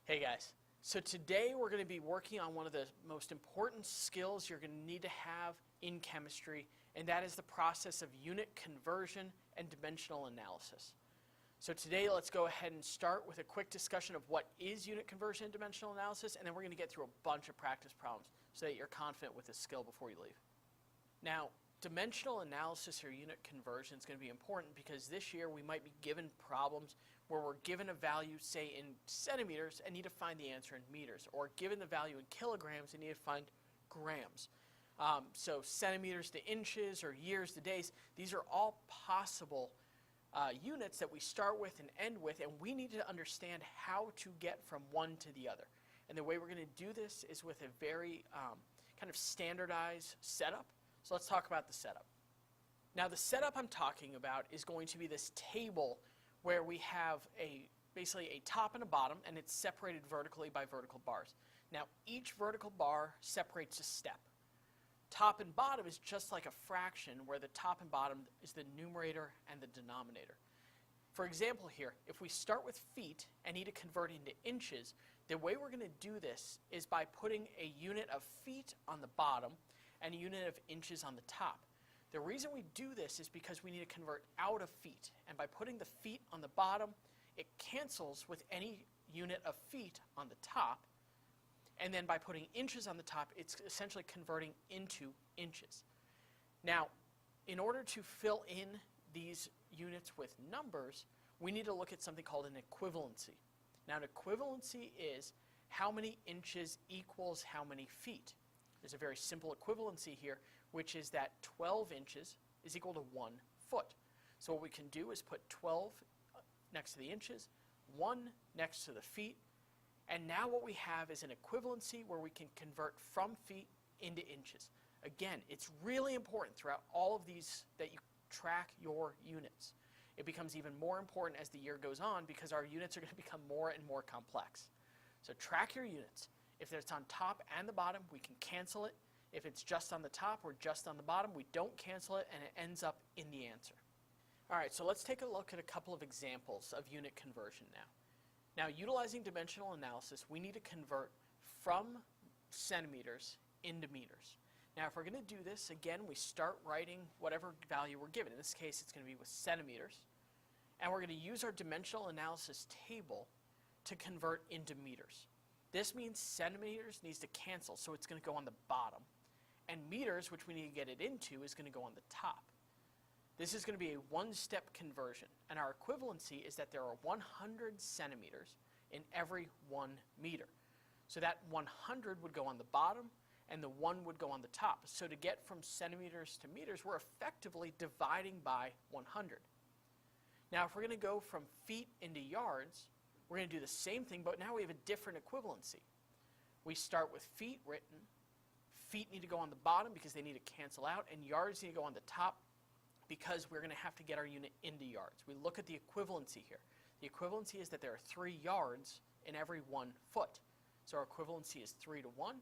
Hey guys, so today we're going to be working on one of the most important skills you're going to need to have in chemistry, and that is the process of unit conversion and dimensional analysis. So today let's go ahead and start with a quick discussion of what is unit conversion and dimensional analysis, and then we're going to get through a bunch of practice problems so that you're confident with this skill before you leave. Now, dimensional analysis or unit conversion is going to be important because this year we might be given problems where we're given a value, say, in centimeters and need to find the answer in meters, or given the value in kilograms and need to find grams. So centimeters to inches or years to days, these are all possible units that we start with and end with, and we need to understand how to get from one to the other. And the way we're going to do this is with a very kind of standardized setup. So let's talk about the setup. Now the setup I'm talking about is going to be this table where we have basically a top and a bottom, and it's separated vertically by vertical bars. Now each vertical bar separates a step. Top and bottom is just like a fraction where the top and bottom is the numerator and the denominator. For example here, if we start with feet and need to convert into inches, the way we're going to do this is by putting a unit of feet on the bottom and a unit of inches on the top. The reason we do this is because we need to convert out of feet, and by putting the feet on the bottom, it cancels with any unit of feet on the top, and then by putting inches on the top, it's essentially converting into inches. Now, in order to fill in these units with numbers, we need to look at something called an equivalency. Now, an equivalency is how many inches equals how many feet. There's a very simple equivalency here, which is that 12 inches is equal to 1 foot. So what we can do is put 12 next to the inches, 1 next to the feet, and now what we have is an equivalency where we can convert from feet into inches. Again, it's really important throughout all of these that you track your units. It becomes even more important as the year goes on because our units are going to become more and more complex. So track your units. If it's on top and the bottom, we can cancel it. If it's just on the top or just on the bottom, we don't cancel it, and it ends up in the answer. All right, so let's take a look at a couple of examples of unit conversion now. Now, utilizing dimensional analysis, we need to convert from centimeters into meters. Now, if we're going to do this, again, we start writing whatever value we're given. In this case, it's going to be with centimeters. And we're going to use our dimensional analysis table to convert into meters. This means centimeters needs to cancel, so it's going to go on the bottom. And meters, which we need to get it into, is going to go on the top. This is going to be a one-step conversion, and our equivalency is that there are 100 centimeters in every 1 meter. So that 100 would go on the bottom, and the 1 would go on the top. So to get from centimeters to meters, we're effectively dividing by 100. Now, if we're going to go from feet into yards, we're going to do the same thing, but now we have a different equivalency. We start with feet written. Feet need to go on the bottom because they need to cancel out, and yards need to go on the top because we're going to have to get our unit into yards. We look at the equivalency here. The equivalency is that there are 3 yards in every 1 foot. So our equivalency is 3 to 1.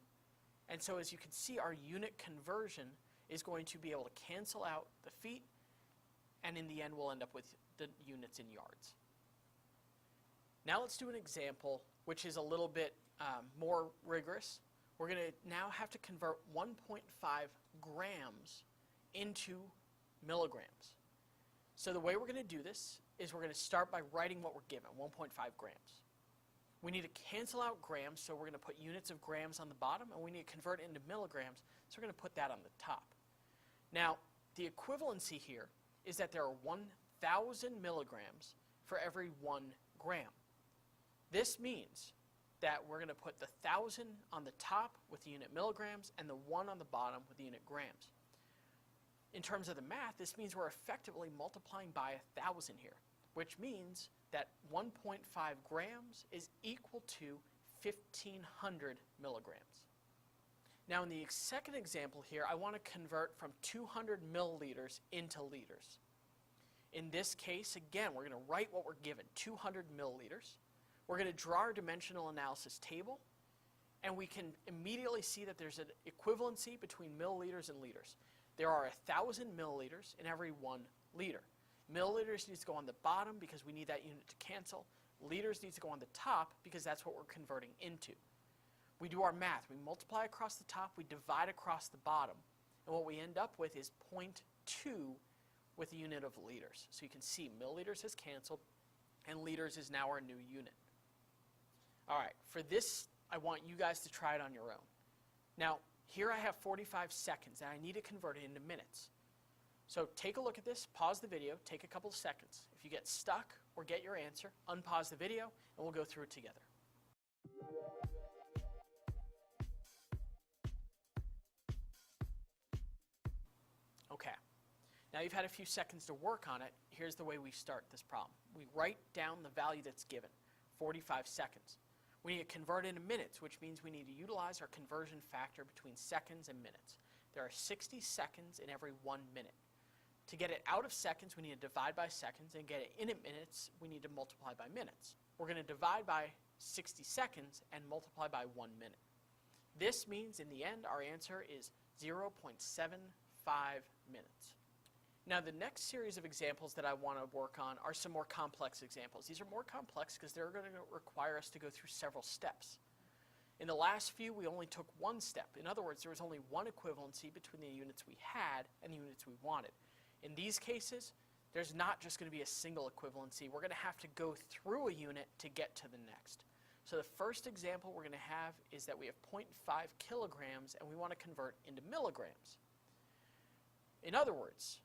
And so as you can see, our unit conversion is going to be able to cancel out the feet, and in the end we'll end up with the units in yards. Now let's do an example which is a little bit more rigorous. We're going to now have to convert 1.5 grams into milligrams. So the way we're going to do this is we're going to start by writing what we're given, 1.5 grams. We need to cancel out grams, so we're going to put units of grams on the bottom, and we need to convert it into milligrams, so we're going to put that on the top. Now, the equivalency here is that there are 1,000 milligrams for every 1 gram. This means that we're going to put the 1,000 on the top with the unit milligrams and the 1 on the bottom with the unit grams. In terms of the math, this means we're effectively multiplying by 1,000 here, which means that 1.5 grams is equal to 1,500 milligrams. Now in the second example here, I want to convert from 200 milliliters into liters. In this case, again, we're going to write what we're given, 200 milliliters. We're going to draw our dimensional analysis table, and we can immediately see that there's an equivalency between milliliters and liters. There are 1,000 milliliters in every 1 liter. Milliliters needs to go on the bottom because we need that unit to cancel. Liters needs to go on the top because that's what we're converting into. We do our math. We multiply across the top, we divide across the bottom, and what we end up with is 0.2 with a unit of liters. So you can see milliliters has canceled, and liters is now our new unit. All right, for this, I want you guys to try it on your own. Now, here I have 45 seconds, and I need to convert it into minutes. So take a look at this, pause the video, take a couple of seconds. If you get stuck or get your answer, unpause the video, and we'll go through it together. Okay, now you've had a few seconds to work on it. Here's the way we start this problem. We write down the value that's given, 45 seconds. We need to convert into minutes, which means we need to utilize our conversion factor between seconds and minutes. There are 60 seconds in every 1 minute. To get it out of seconds, we need to divide by seconds, and get it in at minutes, we need to multiply by minutes. We're going to divide by 60 seconds and multiply by 1 minute. This means in the end, our answer is 0.75 minutes. Now, the next series of examples that I want to work on are some more complex examples. These are more complex because they're going to require us to go through several steps. In the last few, we only took one step. In other words, there was only one equivalency between the units we had and the units we wanted. In these cases, there's not just going to be a single equivalency. We're going to have to go through a unit to get to the next. So the first example we're going to have is that we have 0.5 kilograms and we want to convert into milligrams. In other words,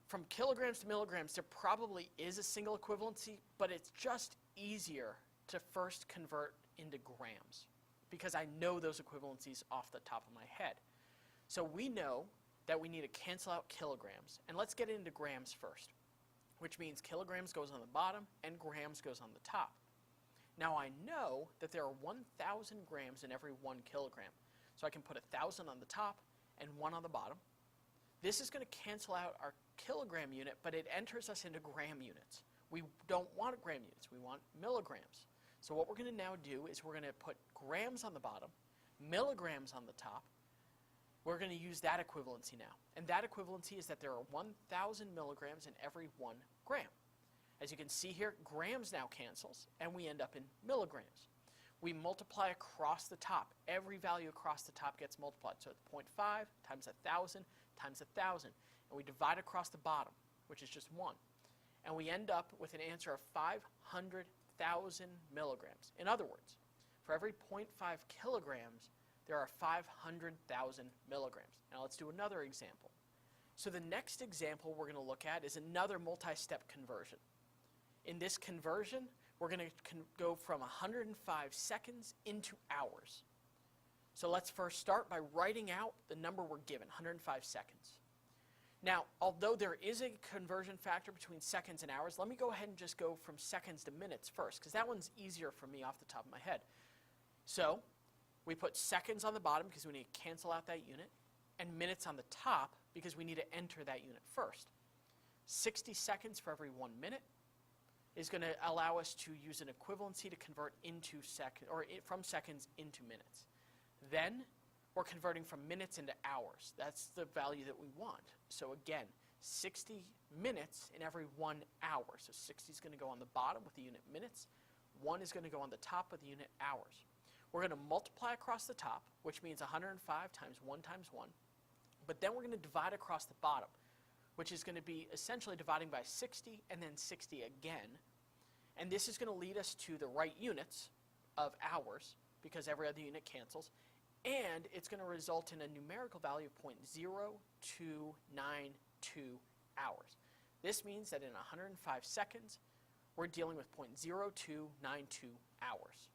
from kilograms to milligrams, there probably is a single equivalency, but it's just easier to first convert into grams because I know those equivalencies off the top of my head. So we know that we need to cancel out kilograms, and let's get into grams first, which means kilograms goes on the bottom and grams goes on the top. Now I know that there are 1,000 grams in every 1 kilogram, so I can put 1,000 on the top and 1 on the bottom. This is going to cancel out our kilogram unit, but it enters us into gram units. We don't want gram units, we want milligrams. So what we're going to now do is we're going to put grams on the bottom, milligrams on the top. We're going to use that equivalency now. And that equivalency is that there are 1,000 milligrams in every 1 gram. As you can see here, grams now cancels, and we end up in milligrams. We multiply across the top. Every value across the top gets multiplied. So it's 0.5 times 1,000 times 1,000. And we divide across the bottom, which is just 1. And we end up with an answer of 500,000 milligrams. In other words, for every 0.5 kilograms, there are 500,000 milligrams. Now let's do another example. So the next example we're going to look at is another multi-step conversion. In this conversion, we're going to go from 105 seconds into hours. So let's first start by writing out the number we're given, 105 seconds. Now, although there is a conversion factor between seconds and hours, let me go ahead and just go from seconds to minutes first, because that one's easier for me off the top of my head. So we put seconds on the bottom because we need to cancel out that unit, and minutes on the top because we need to enter that unit first. 60 seconds for every 1 minute is going to allow us to use an equivalency to convert into from seconds into minutes. Then we're converting from minutes into hours. That's the value that we want. So again, 60 minutes in every 1 hour. So 60 is going to go on the bottom with the unit minutes. 1 is going to go on the top with the unit hours. We're going to multiply across the top, which means 105 times 1 times 1. But then we're going to divide across the bottom, which is going to be essentially dividing by 60 and then 60 again. And this is going to lead us to the right units of hours, because every other unit cancels. And it's going to result in a numerical value of 0.0292 hours. This means that in 105 seconds, we're dealing with 0.0292 hours.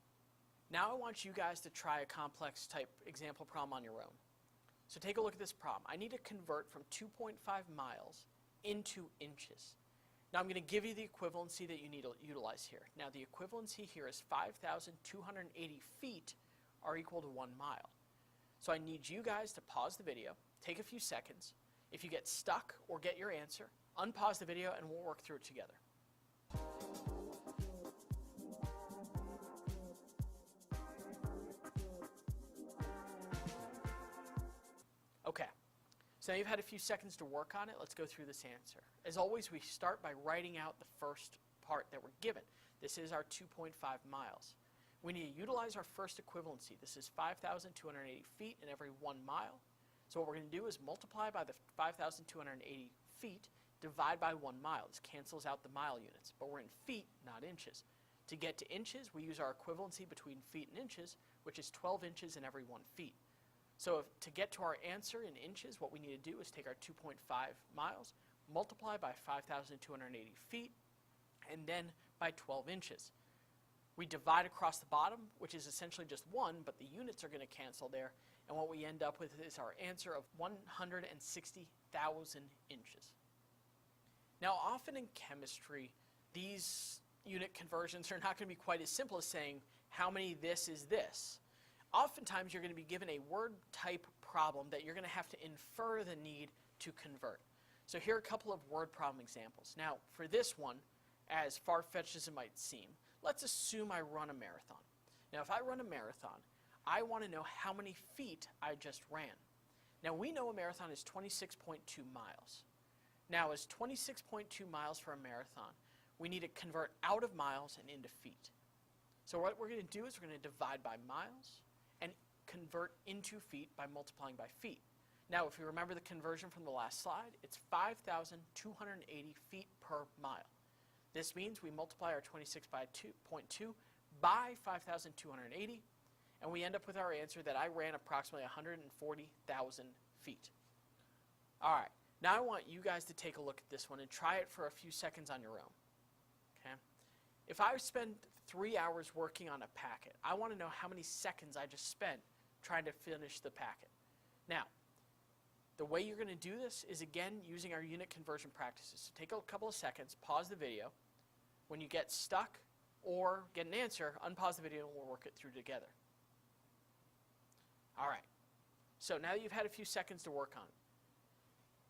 Now I want you guys to try a complex type example problem on your own. So take a look at this problem. I need to convert from 2.5 miles into inches. Now I'm going to give you the equivalency that you need to utilize here. Now the equivalency here is 5,280 feet are equal to 1 mile. So I need you guys to pause the video, take a few seconds. If you get stuck or get your answer, unpause the video and we'll work through it together. Okay, so now you've had a few seconds to work on it. Let's go through this answer. As always, we start by writing out the first part that we're given. This is our 2.5 miles. We need to utilize our first equivalency. This is 5,280 feet in every 1 mile. So what we're going to do is multiply by the 5,280 feet, divide by 1 mile. This cancels out the mile units, but we're in feet, not inches. To get to inches, we use our equivalency between feet and inches, which is 12 inches in every 1 feet. So to get to our answer in inches, what we need to do is take our 2.5 miles, multiply by 5,280 feet, and then by 12 inches. We divide across the bottom, which is essentially just 1, but the units are going to cancel there, and what we end up with is our answer of 160,000 inches. Now, often in chemistry, these unit conversions are not going to be quite as simple as saying, how many this is this? Oftentimes, you're going to be given a word type problem that you're going to have to infer the need to convert. So here are a couple of word problem examples. Now, for this one, as far-fetched as it might seem, let's assume I run a marathon. Now, if I run a marathon, I want to know how many feet I just ran. Now, we know a marathon is 26.2 miles. Now, as 26.2 miles for a marathon, we need to convert out of miles and into feet. So what we're going to do is we're going to divide by miles and convert into feet by multiplying by feet. Now, if you remember the conversion from the last slide, it's 5,280 feet per mile. This means we multiply our 26.2 by 5,280, and we end up with our answer that I ran approximately 140,000 feet. All right, now I want you guys to take a look at this one and try it for a few seconds on your own. Okay? If I spend 3 hours working on a packet, I want to know how many seconds I just spent trying to finish the packet. Now, the way you're going to do this is, again, using our unit conversion practices. So take a couple of seconds, pause the video. When you get stuck or get an answer, unpause the video and we'll work it through together. All right. So now that you've had a few seconds to work on it,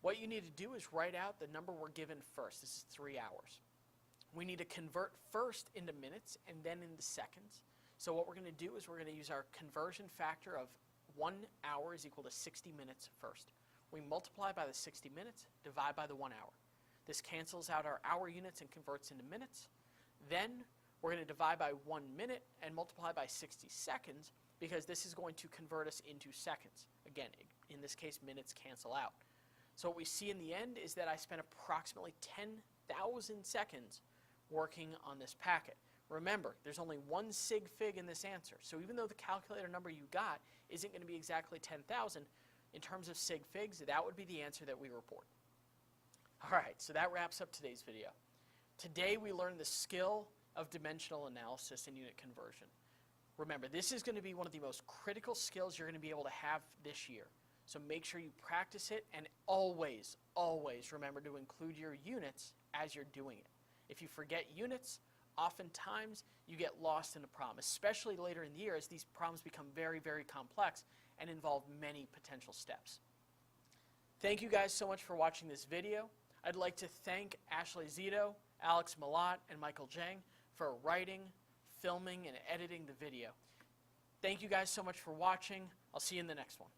what you need to do is write out the number we're given first. This is 3 hours. We need to convert first into minutes and then into seconds. So what we're going to do is we're going to use our conversion factor of 1 hour is equal to 60 minutes first. We multiply by the 60 minutes, divide by the 1 hour. This cancels out our hour units and converts into minutes. Then we're going to divide by 1 minute and multiply by 60 seconds because this is going to convert us into seconds. Again, in this case, minutes cancel out. So what we see in the end is that I spent approximately 10,000 seconds working on this packet. Remember, there's only one sig fig in this answer. So even though the calculator number you got isn't going to be exactly 10,000, in terms of sig figs, that would be the answer that we report. All right, so that wraps up today's video. Today we learned the skill of dimensional analysis and unit conversion. Remember, this is going to be one of the most critical skills you're going to be able to have this year. So make sure you practice it, and always, always remember to include your units as you're doing it. If you forget units, oftentimes you get lost in a problem, especially later in the year as these problems become very, very complex and involve many potential steps. Thank you guys so much for watching this video. I'd like to thank Ashley Zito, Alex Malat, and Michael Jang for writing, filming, and editing the video. Thank you guys so much for watching. I'll see you in the next one.